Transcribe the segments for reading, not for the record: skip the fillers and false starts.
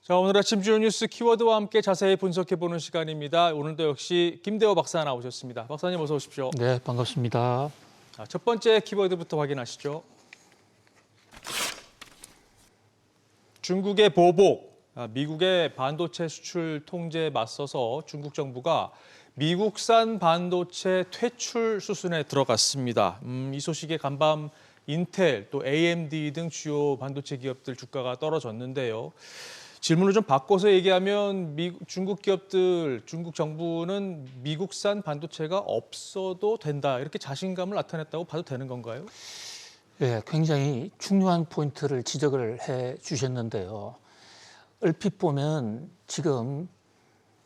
자, 오늘 아침 주요 뉴스 키워드와 함께 자세히 분석해보는 시간입니다. 오늘도 역시 김대호 박사 나오셨습니다. 박사님 어서 오십시오. 네, 반갑습니다. 자, 첫 번째 키워드부터 확인하시죠. 중국의 보복, 미국의 반도체 수출 통제에 맞서서 중국 정부가 미국산 반도체 퇴출 수순에 들어갔습니다. 이 소식에 간밤 인텔, 또 AMD 등 주요 반도체 기업들 주가가 떨어졌는데요. 질문을 좀 바꿔서 얘기하면 중국 기업들, 중국 정부는 미국산 반도체가 없어도 된다, 이렇게 자신감을 나타냈다고 봐도 되는 건가요? 네, 굉장히 중요한 포인트를 지적을 해 주셨는데요. 얼핏 보면 지금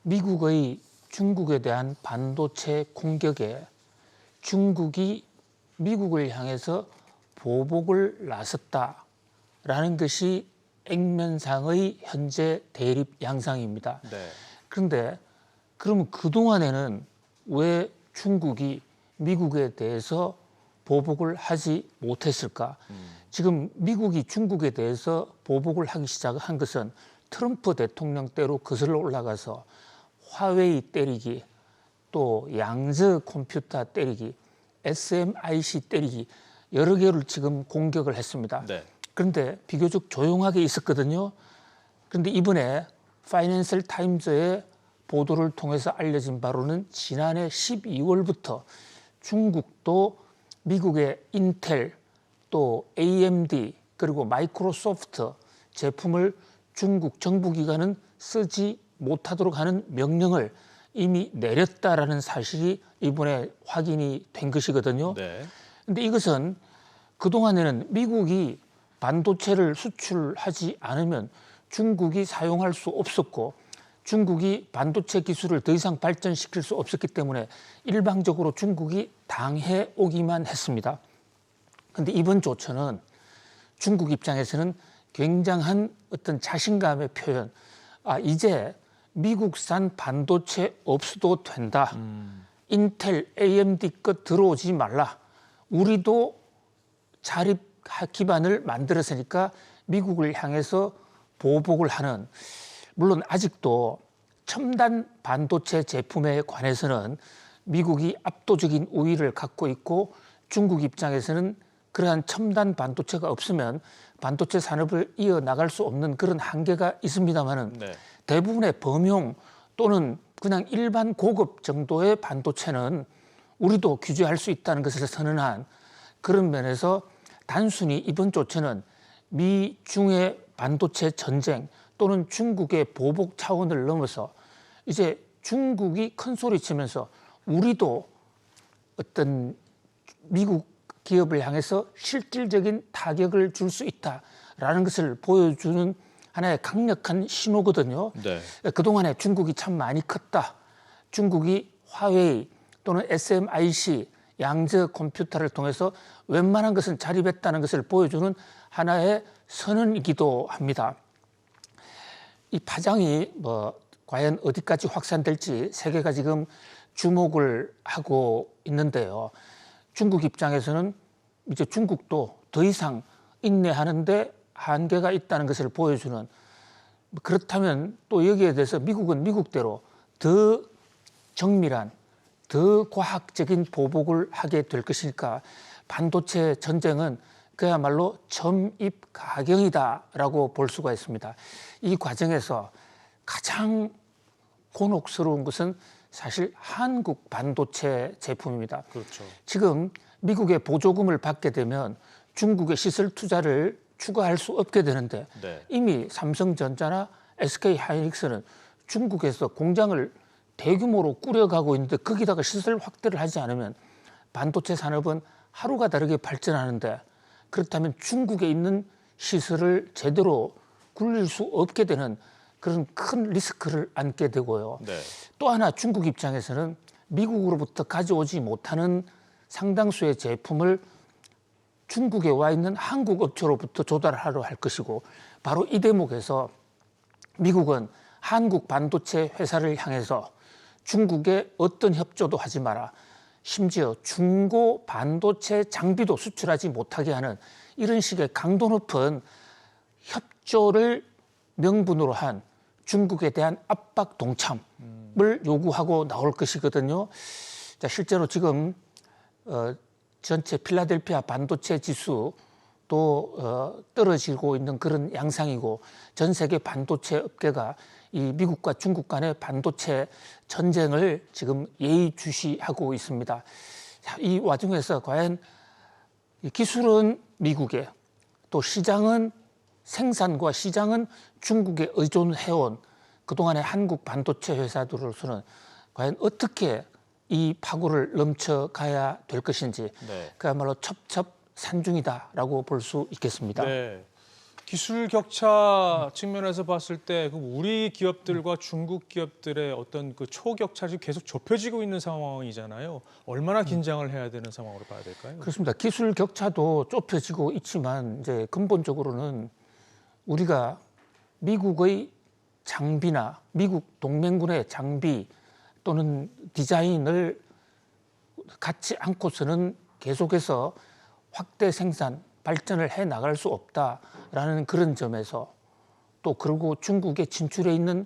미국의 중국에 대한 반도체 공격에 중국이 미국을 향해서 보복을 나섰다라는 것이 액면상의 현재 대립 양상입니다. 네. 그런데 그러면 그동안에는 왜 중국이 미국에 대해서 보복을 하지 못했을까? 지금 미국이 중국에 대해서 보복을 하기 시작한 것은 트럼프 대통령 때로 거슬러 올라가서 화웨이 때리기, 또 양즈 컴퓨터 때리기, SMIC 때리기 여러 개를 지금 공격을 했습니다. 네. 그런데 비교적 조용하게 있었거든요. 그런데 이번에 파이낸셜 타임즈의 보도를 통해서 알려진 바로는 지난해 12월부터 중국도 미국의 인텔, 또 AMD, 그리고 마이크로소프트 제품을 중국 정부기관은 쓰지 못하도록 하는 명령을 이미 내렸다라는 사실이 이번에 확인이 된 것이거든요. 네. 그런데 이것은 그동안에는 미국이 반도체를 수출하지 않으면 중국이 사용할 수 없었고 중국이 반도체 기술을 더 이상 발전시킬 수 없었기 때문에 일방적으로 중국이 당해 오기만 했습니다. 그런데 이번 조처는 중국 입장에서는 굉장한 어떤 자신감의 표현, 이제 미국산 반도체 없어도 된다. 인텔, AMD 것 들어오지 말라. 우리도 자립 기반을 만들었으니까 미국을 향해서 보복을 하는, 물론 아직도 첨단 반도체 제품에 관해서는 미국이 압도적인 우위를 갖고 있고 중국 입장에서는 그러한 첨단 반도체가 없으면 반도체 산업을 이어나갈 수 없는 그런 한계가 있습니다만은 네. 대부분의 범용 또는 그냥 일반 고급 정도의 반도체는 우리도 규제할 수 있다는 것을 선언한 그런 면에서 단순히 이번 조처는 미중의 반도체 전쟁 또는 중국의 보복 차원을 넘어서 이제 중국이 큰 소리 치면서 우리도 어떤 미국 기업을 향해서 실질적인 타격을 줄 수 있다라는 것을 보여주는 하나의 강력한 신호거든요. 네. 그동안에 중국이 참 많이 컸다. 중국이 화웨이 또는 SMIC 양저 컴퓨터를 통해서 웬만한 것은 자립했다는 것을 보여주는 하나의 선언이기도 합니다. 이 파장이 과연 어디까지 확산될지 세계가 지금 주목을 하고 있는데요. 중국 입장에서는 이제 중국도 더 이상 인내하는데 한계가 있다는 것을 보여주는, 그렇다면 또 여기에 대해서 미국은 미국대로 더 정밀한, 더 과학적인 보복을 하게 될 것이니까 반도체 전쟁은 그야말로 점입가경이다라고 볼 수가 있습니다. 이 과정에서 가장 곤혹스러운 것은 사실 한국 반도체 제품입니다. 그렇죠. 지금 미국의 보조금을 받게 되면 중국의 시설 투자를 추가할 수 없게 되는데 네. 이미 삼성전자나 SK하이닉스는 중국에서 공장을 대규모로 꾸려가고 있는데 거기다가 시설 확대를 하지 않으면 반도체 산업은 하루가 다르게 발전하는데, 그렇다면 중국에 있는 시설을 제대로 굴릴 수 없게 되는 그런 큰 리스크를 안게 되고요. 네. 또 하나 중국 입장에서는 미국으로부터 가져오지 못하는 상당수의 제품을 중국에 와 있는 한국 업체로부터 조달하려 할 것이고, 바로 이 대목에서 미국은 한국 반도체 회사를 향해서 중국에 어떤 협조도 하지 마라, 심지어 중고 반도체 장비도 수출하지 못하게 하는 이런 식의 강도 높은 협조를 명분으로 한 중국에 대한 압박 동참을 요구하고 나올 것이거든요. 자, 실제로 지금 전체 필라델피아 반도체 지수도 떨어지고 있는 그런 양상이고 전 세계 반도체 업계가 이 미국과 중국 간의 반도체 전쟁을 지금 예의주시하고 있습니다. 자, 이 와중에서 과연 기술은 미국에 또 시장은 생산과 시장은 중국에 의존해온 그동안의 한국 반도체 회사들로서는 과연 어떻게 이 파고를 넘쳐가야 될 것인지 네. 그야말로 첩첩산중이다라고 볼 수 있겠습니다. 네. 기술 격차 측면에서 봤을 때 우리 기업들과 중국 기업들의 어떤 그 초격차가 계속 좁혀지고 있는 상황이잖아요. 얼마나 긴장을 해야 되는 상황으로 봐야 될까요? 그렇습니다. 기술 격차도 좁혀지고 있지만 이제 근본적으로는 우리가 미국의 장비나 미국 동맹군의 장비 또는 디자인을 갖지 않고서는 계속해서 확대 생산, 발전을 해 나갈 수 없다라는 그런 점에서 또 그리고 중국에 진출해 있는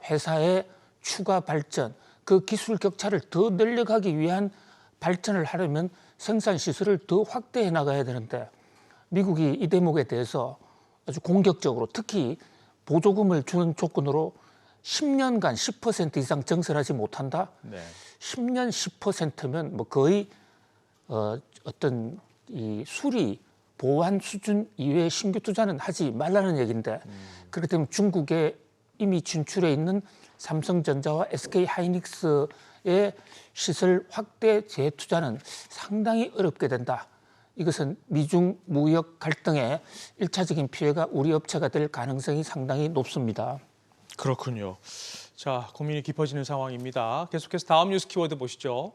회사의 추가 발전, 그 기술 격차를 더 늘려가기 위한 발전을 하려면 생산 시설을 더 확대해 나가야 되는데 미국이 이 대목에 대해서 아주 공격적으로 특히 보조금을 주는 조건으로 10년간 10% 이상 증설하지 못한다. 네. 10년 10%면 뭐 거의 어떤 이 수리 보완 수준 이외의 신규 투자는 하지 말라는 얘기인데 그렇기 때문에 중국에 이미 진출해 있는 삼성전자와 SK 하이닉스의 시설 확대 재투자는 상당히 어렵게 된다. 이것은 미중 무역 갈등의 1차적인 피해가 우리 업체가 될 가능성이 상당히 높습니다. 그렇군요. 자, 고민이 깊어지는 상황입니다. 계속해서 다음 뉴스 키워드 보시죠.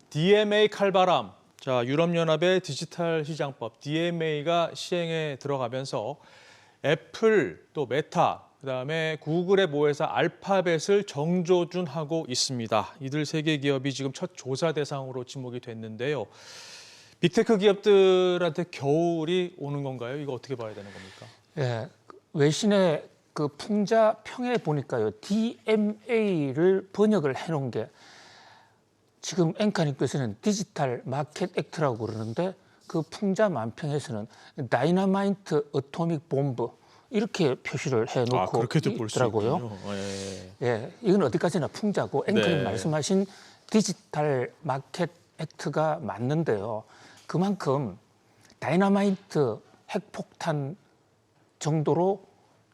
DMA 칼바람. 자, 유럽연합의 디지털 시장법 DMA가 시행에 들어가면서 애플 또 메타 그다음에 구글의 모회사 알파벳을 정조준하고 있습니다. 이들 세 개 기업이 지금 첫 조사 대상으로 지목이 됐는데요. 빅테크 기업들한테 겨울이 오는 건가요? 이거 어떻게 봐야 되는 겁니까? 예, 외신의 그 풍자 평에 보니까요, DMA를 번역을 해놓은 게 지금 앵커님께서는 디지털 마켓 액트라고 그러는데 그 풍자 만평에서는 다이너마이트 어토믹 본부 이렇게 표시를 해놓고 그렇게도 볼 수 있더라고요. 있군요. 예. 예, 이건 어디까지나 풍자고 앵커님 네. 말씀하신 디지털 마켓 액트가 맞는데요. 그만큼 다이너마이트 핵폭탄 정도로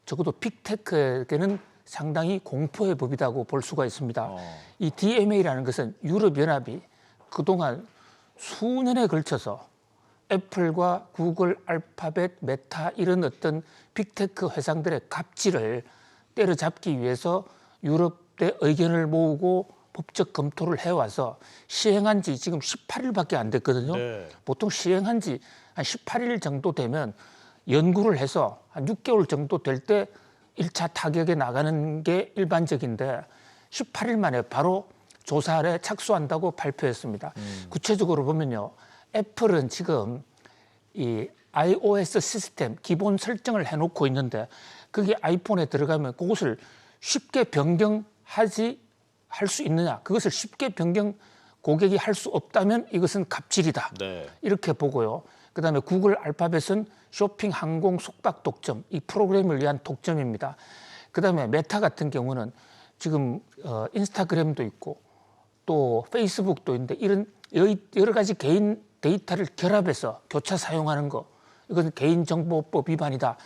적어도 빅테크에게는 상당히 공포의 법이라고 볼 수가 있습니다. 이 DMA라는 것은 유럽연합이 그동안 수년에 걸쳐서 애플과 구글, 알파벳, 메타 이런 어떤 빅테크 회사들의 갑질을 때려잡기 위해서 유럽의 의견을 모으고 법적 검토를 해와서 시행한 지 지금 18일밖에 안 됐거든요. 네. 보통 시행한 지 한 18일 정도 되면 연구를 해서 한 6개월 정도 될 때 1차 타격에 나가는 게 일반적인데 18일 만에 바로 조사에 착수한다고 발표했습니다. 구체적으로 보면요. 애플은 지금 이 iOS 시스템 기본 설정을 해놓고 있는데 그게 아이폰에 들어가면 그것을 쉽게 할 수 있느냐. 그것을 쉽게 고객이 할 수 없다면 이것은 갑질이다. 네. 이렇게 보고요. 그다음에 구글 알파벳은 쇼핑, 항공, 속박 독점, 이 프로그램을 위한 독점입니다. 그다음에 메타 같은 경우는 지금 인스타그램도 있고 또 페이스북도 있는데 이런 여러 가지 개인 데이터를 결합해서 교차 사용하는 거 이건 개인정보법 위반이다.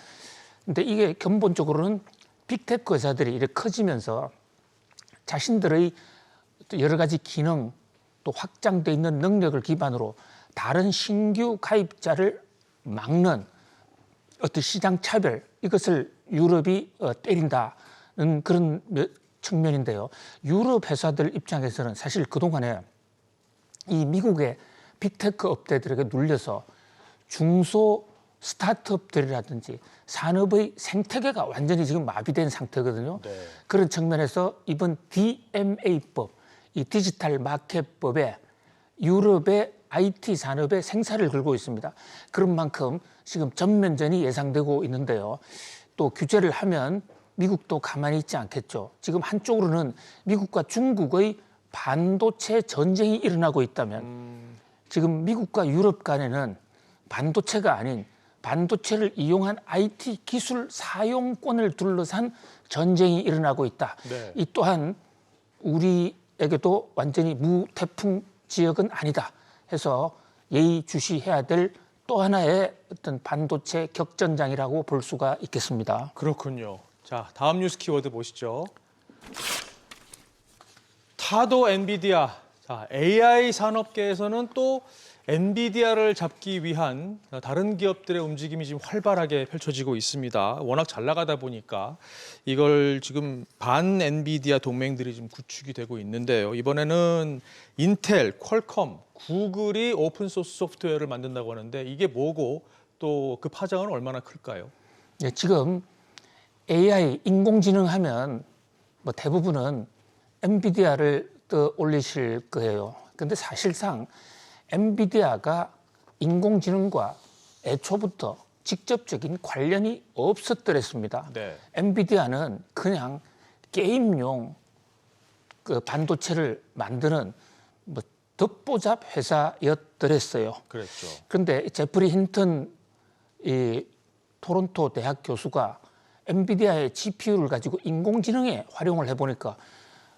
근데 이게 근본적으로는 빅테크 회사들이 이렇게 커지면서 자신들의 여러 가지 기능 또 확장돼 있는 능력을 기반으로 다른 신규 가입자를 막는 어떤 시장 차별 이것을 유럽이 때린다는 그런 측면인데요. 유럽 회사들 입장에서는 사실 그동안에 이 미국의 빅테크 업체들에게 눌려서 중소 스타트업들이라든지 산업의 생태계가 완전히 지금 마비된 상태거든요. 네. 그런 측면에서 이번 DMA법, 이 디지털 마켓법에 유럽의 IT 산업의 생사를 걸고 있습니다. 그런 만큼 지금 전면전이 예상되고 있는데요. 또 규제를 하면 미국도 가만히 있지 않겠죠. 지금 한쪽으로는 미국과 중국의 반도체 전쟁이 일어나고 있다면 지금 미국과 유럽 간에는 반도체가 아닌 반도체를 이용한 IT 기술 사용권을 둘러싼 전쟁이 일어나고 있다. 네. 이 또한 우리에게도 완전히 무태풍 지역은 아니다 해서 예의주시해야 될 또 하나의 어떤 반도체 격전장이라고 볼 수가 있겠습니다. 그렇군요. 자, 다음 뉴스 키워드 보시죠. 타도 엔비디아. 자, AI 산업계에서는 또 엔비디아를 잡기 위한 다른 기업들의 움직임이 지금 활발하게 펼쳐지고 있습니다. 워낙 잘 나가다 보니까 이걸 지금 반 엔비디아 동맹들이 지금 구축이 되고 있는데요. 이번에는 인텔, 퀄컴, 구글이 오픈 소스 소프트웨어를 만든다고 하는데 이게 뭐고 또 그 파장은 얼마나 클까요? 네, 지금 AI 인공지능 하면 뭐 대부분은 엔비디아를 떠올리실 거예요. 근데 사실상 엔비디아가 인공지능과 애초부터 직접적인 관련이 없었더랬습니다. 네. 엔비디아는 그냥 게임용 그 반도체를 만드는 뭐 덧보잡 회사였더랬어요. 그랬죠. 그런데 제프리 힌턴 이 토론토 대학 교수가 엔비디아의 GPU를 가지고 인공지능에 활용을 해보니까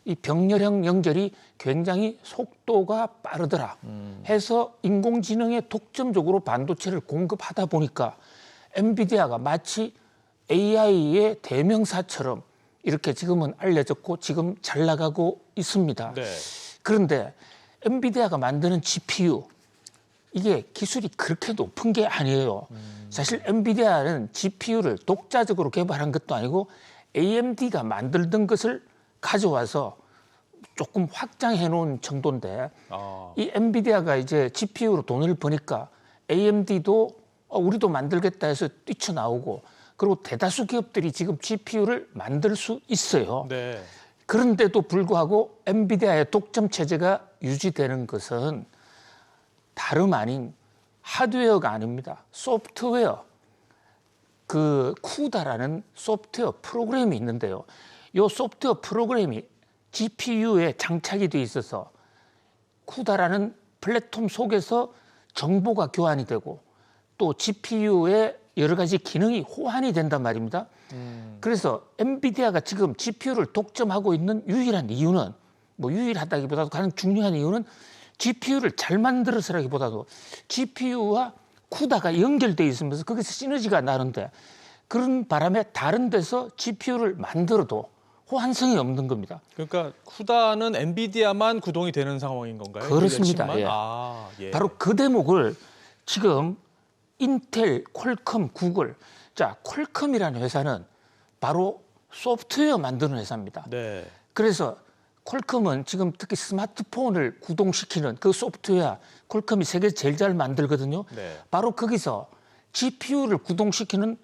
이 병렬형 연결이 굉장히 속도가 빠르더라 해서 인공지능에 독점적으로 반도체를 공급하다 보니까 엔비디아가 마치 AI의 대명사처럼 이렇게 지금은 알려졌고 지금 잘 나가고 있습니다. 네. 그런데 엔비디아가 만드는 GPU 이게 기술이 그렇게 높은 게 아니에요. 사실 엔비디아는 GPU를 독자적으로 개발한 것도 아니고 AMD가 만들던 것을 가져와서 조금 확장해 놓은 정도인데 이 엔비디아가 이제 GPU로 돈을 버니까 AMD도 우리도 만들겠다 해서 뛰쳐나오고 그리고 대다수 기업들이 지금 GPU를 만들 수 있어요. 네. 그런데도 불구하고 엔비디아의 독점 체제가 유지되는 것은 다름 아닌 하드웨어가 아닙니다. 소프트웨어. 그 쿠다라는 소프트웨어 프로그램이 있는데요. 이 소프트웨어 프로그램이 GPU에 장착이 돼 있어서 쿠다라는 플랫폼 속에서 정보가 교환이 되고 또 GPU의 여러 가지 기능이 호환이 된단 말입니다. 그래서 엔비디아가 지금 GPU를 독점하고 있는 유일한 이유는 뭐 유일하다기보다도 가장 중요한 이유는 GPU를 잘 만들어서라기보다도 GPU와 쿠다가 연결돼 있으면서 거기서 시너지가 나는데 그런 바람에 다른 데서 GPU를 만들어도 호환성이 없는 겁니다. 그러니까 쿠다는 엔비디아만 구동이 되는 상황인 건가요? 그렇습니다. 엔비디아 칩만? 예. 바로 그 대목을 지금 인텔, 퀄컴, 구글. 자, 퀄컴이라는 회사는 바로 소프트웨어 만드는 회사입니다. 네. 그래서 퀄컴은 지금 특히 스마트폰을 구동시키는 그 소프트웨어 퀄컴이 세계에서 제일 잘 만들거든요. 네. 바로 거기서 GPU를 구동시키는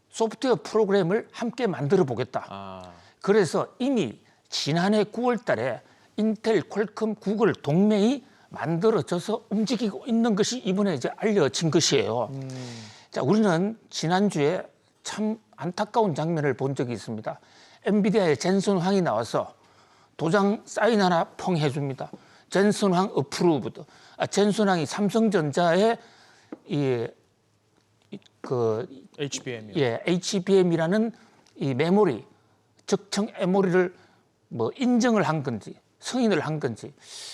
소프트웨어 프로그램을 함께 만들어 보겠다. 그래서 이미 지난해 9월 달에 인텔, 퀄컴, 구글 동맹이 만들어져서 움직이고 있는 것이 이번에 이제 알려진 것이에요. 자, 우리는 지난주에 참 안타까운 장면을 본 적이 있습니다. 엔비디아의 젠슨 황이 나와서 도장 사인 하나 펑 해줍니다. 젠슨 황 어프루브드. 젠슨 황이 삼성전자의 HBM이라는 이 메모리, 적청 메모리를 뭐 인정을 한 건지 승인을 한 건지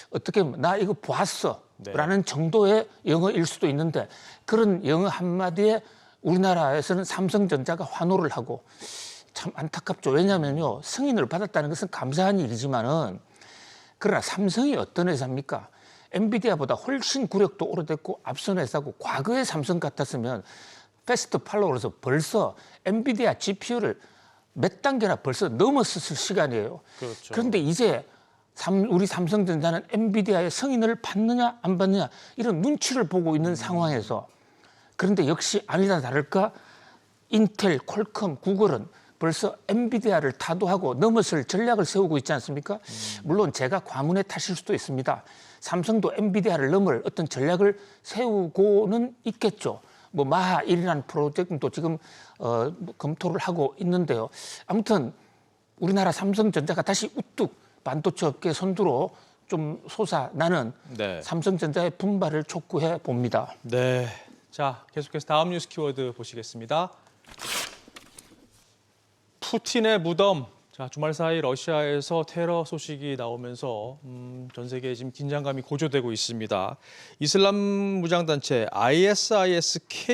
어떻게 보면 나 이거 봤어라는 정도의 영어일 수도 있는데 그런 영어 한마디에 우리나라에서는 삼성전자가 환호를 하고 참 안타깝죠. 왜냐하면요. 승인을 받았다는 것은 감사한 일이지만은 그러나 삼성이 어떤 회사입니까? 엔비디아보다 훨씬 구력도 오래됐고 앞선 회사고 과거에 삼성 같았으면 패스트 팔로우로서 벌써 엔비디아 GPU를 몇 단계나 벌써 넘었을 시간이에요. 그렇죠. 그런데 이제 우리 삼성전자는 엔비디아의 승인을 받느냐 안 받느냐 이런 눈치를 보고 있는 상황에서 그런데 역시 아니다 다를까 인텔, 퀄컴, 구글은 벌써 엔비디아를 타도하고 넘어설 전략을 세우고 있지 않습니까? 물론 제가 과문에 타실 수도 있습니다. 삼성도 엔비디아를 넘을 어떤 전략을 세우고는 있겠죠. 뭐 마하1이라는 프로젝트도 지금 뭐 검토를 하고 있는데요. 아무튼 우리나라 삼성전자가 다시 우뚝 반도체 업계 선두로 좀 솟아나는 네. 삼성전자의 분발을 촉구해 봅니다. 네. 자, 계속해서 다음 뉴스 키워드 보시겠습니다. 푸틴의 무덤. 자, 주말 사이 러시아에서 테러 소식이 나오면서 전 세계에 지금 긴장감이 고조되고 있습니다. 이슬람 무장단체 ISISK라는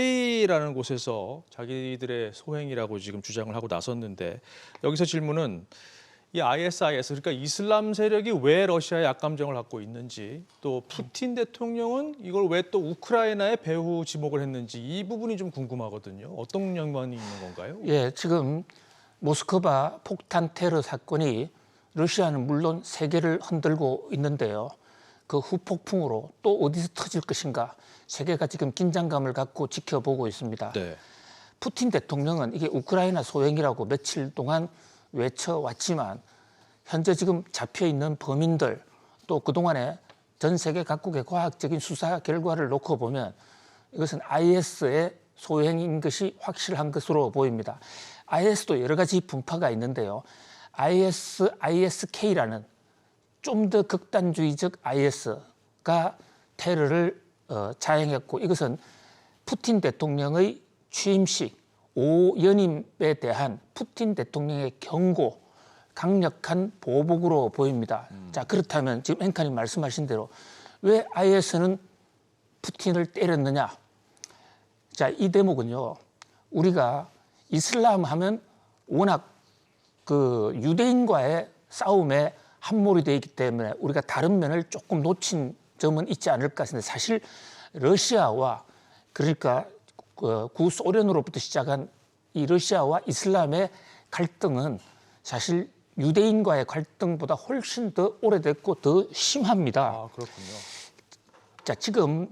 곳에서 자기들의 소행이라고 지금 주장을 하고 나섰는데 여기서 질문은 이 ISIS, 그러니까 이슬람 세력이 왜 러시아에 악감정을 갖고 있는지, 또 푸틴 대통령은 이걸 왜 또 우크라이나에 배후 지목을 했는지 이 부분이 좀 궁금하거든요. 어떤 연관이 있는 건가요? 예, 지금 모스크바 폭탄 테러 사건이 러시아는 물론 세계를 흔들고 있는데요. 그 후폭풍으로 또 어디서 터질 것인가 세계가 지금 긴장감을 갖고 지켜보고 있습니다. 네. 푸틴 대통령은 이게 우크라이나 소행이라고 며칠 동안 외쳐왔지만 현재 지금 잡혀있는 범인들 또 그동안에 전 세계 각국의 과학적인 수사 결과를 놓고 보면 이것은 IS의 소행인 것이 확실한 것으로 보입니다. IS도 여러 가지 분파가 있는데요. ISISK라는 좀 더 극단주의적 IS가 테러를 자행했고 이것은 푸틴 대통령의 취임식 5연임에 대한 푸틴 대통령의 경고, 강력한 보복으로 보입니다. 자, 그렇다면 지금 앵커님 말씀하신 대로 왜 IS는 푸틴을 때렸느냐? 자, 이 대목은요. 우리가 이슬람 하면 워낙 그 유대인과의 싸움에 함몰이 되어 있기 때문에 우리가 다른 면을 조금 놓친 점은 있지 않을까 싶은데 사실 러시아와 그러니까 구소련으로부터 시작한 이 러시아와 이슬람의 갈등은 사실 유대인과의 갈등보다 훨씬 더 오래됐고 더 심합니다. 아, 그렇군요. 자, 지금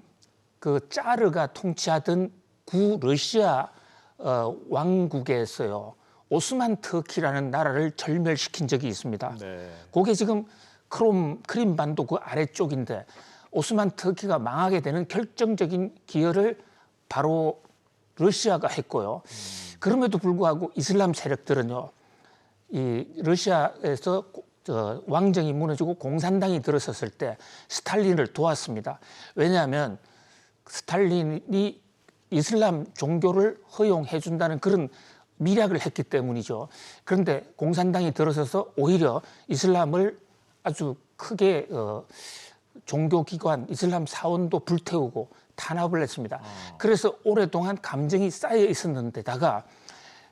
그 짜르가 통치하던 구 러시아 왕국에서요. 오스만 터키라는 나라를 절멸시킨 적이 있습니다. 네. 그게 지금 크림반도 그 아래쪽인데 오스만 터키가 망하게 되는 결정적인 기여를 바로 러시아가 했고요. 그럼에도 불구하고 이슬람 세력들은요. 이 러시아에서 왕정이 무너지고 공산당이 들어섰을 때 스탈린을 도왔습니다. 왜냐하면 스탈린이 이슬람 종교를 허용해 준다는 그런 미략을 했기 때문이죠. 그런데 공산당이 들어서서 오히려 이슬람을 아주 크게 종교기관, 이슬람 사원도 불태우고 탄압을 했습니다. 그래서 오랫동안 감정이 쌓여 있었는데다가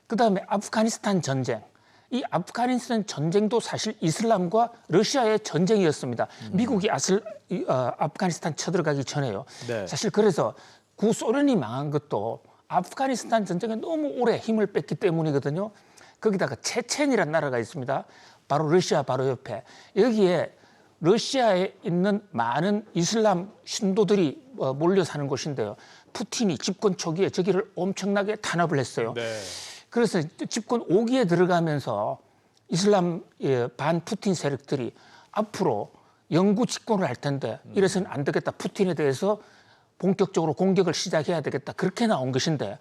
그다음에 아프가니스탄 전쟁. 이 아프가니스탄 전쟁도 사실 이슬람과 러시아의 전쟁이었습니다. 미국이 아프가니스탄 쳐들어가기 전에요. 네. 사실 그래서 구소련이 망한 것도 아프가니스탄 전쟁에 너무 오래 힘을 뺐기 때문이거든요. 거기다가 체첸이라는 나라가 있습니다. 바로 러시아 바로 옆에. 여기에 러시아에 있는 많은 이슬람 신도들이 몰려 사는 곳인데요. 푸틴이 집권 초기에 저기를 엄청나게 탄압을 했어요. 네. 그래서 집권 5기에 들어가면서 이슬람 반 푸틴 세력들이 앞으로 영구 집권을 할 텐데 이래서는 안 되겠다. 푸틴에 대해서 본격적으로 공격을 시작해야 되겠다. 그렇게 나온 것인데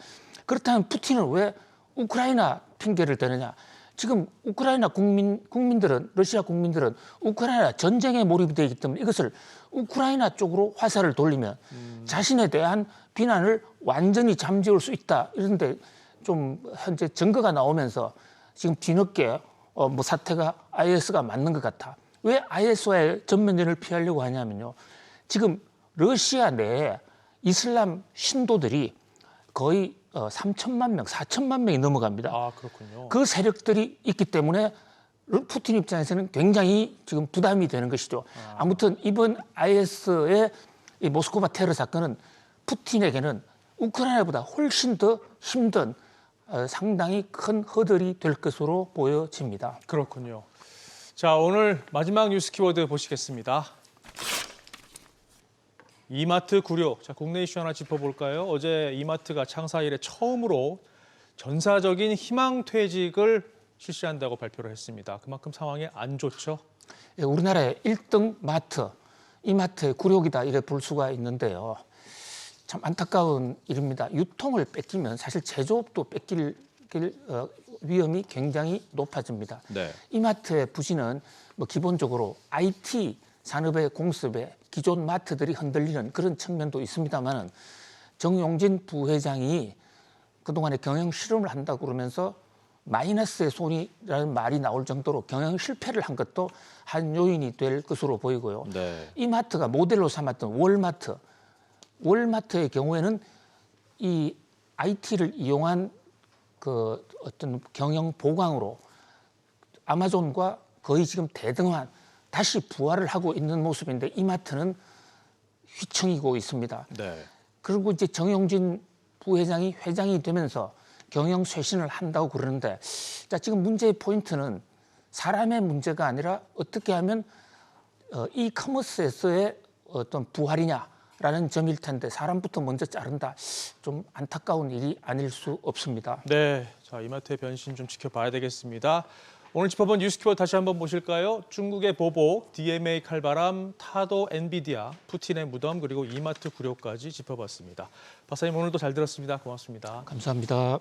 그렇다면 푸틴은 왜 우크라이나 핑계를 대느냐. 지금 우크라이나 국민들은 러시아 국민들은 우크라이나 전쟁에 몰입이 되어 있기 때문에 이것을 우크라이나 쪽으로 화살을 돌리면 자신에 대한 비난을 완전히 잠재울 수 있다. 이런데 좀 현재 증거가 나오면서 지금 뒤늦게 뭐 사태가 IS가 맞는 것 같아. 왜 IS와의 전면전을 피하려고 하냐면요. 지금 러시아 내에 이슬람 신도들이 거의 3천만 명, 4천만 명이 넘어갑니다. 아, 그렇군요. 그 세력들이 있기 때문에 푸틴 입장에서는 굉장히 지금 부담이 되는 것이죠. 아무튼 이번 IS의 이 모스크바 테러 사건은 푸틴에게는 우크라이나보다 훨씬 더 힘든 상당히 큰 허들이 될 것으로 보여집니다. 그렇군요. 자, 오늘 마지막 뉴스 키워드 보시겠습니다. 이마트 굴욕. 자, 국내 이슈 하나 짚어볼까요? 어제 이마트가 창사 이래 처음으로 전사적인 희망퇴직을 실시한다고 발표를 했습니다. 그만큼 상황이 안 좋죠? 예, 우리나라의 1등 마트, 이마트의 굴욕이다 이래 볼 수가 있는데요. 참 안타까운 일입니다. 유통을 뺏기면 사실 제조업도 뺏길 위험이 굉장히 높아집니다. 네. 이마트의 부진은 뭐 기본적으로 IT 산업의 공습에 기존 마트들이 흔들리는 그런 측면도 있습니다만은 정용진 부회장이 그동안에 경영 실험을 한다고 그러면서 마이너스의 손이라는 말이 나올 정도로 경영 실패를 한 것도 한 요인이 될 것으로 보이고요. 네. 이마트가 모델로 삼았던 월마트의 경우에는 이 IT를 이용한 그 어떤 경영 보강으로 아마존과 거의 지금 대등한 다시 부활을 하고 있는 모습인데 이마트는 휘청이고 있습니다. 네. 그리고 이제 정용진 부회장이 회장이 되면서 경영 쇄신을 한다고 그러는데 자, 지금 문제의 포인트는 사람의 문제가 아니라 어떻게 하면 이커머스에서의 어떤 부활이냐라는 점일 텐데 사람부터 먼저 자른다. 좀 안타까운 일이 아닐 수 없습니다. 네. 자, 이마트의 변신 좀 지켜봐야 되겠습니다. 오늘 짚어본 뉴스 키워드 다시 한번 보실까요? 중국의 보복, DMA 칼바람, 타도 엔비디아, 푸틴의 무덤, 그리고 이마트 굴욕까지 짚어봤습니다. 박사님 오늘도 잘 들었습니다. 고맙습니다. 감사합니다.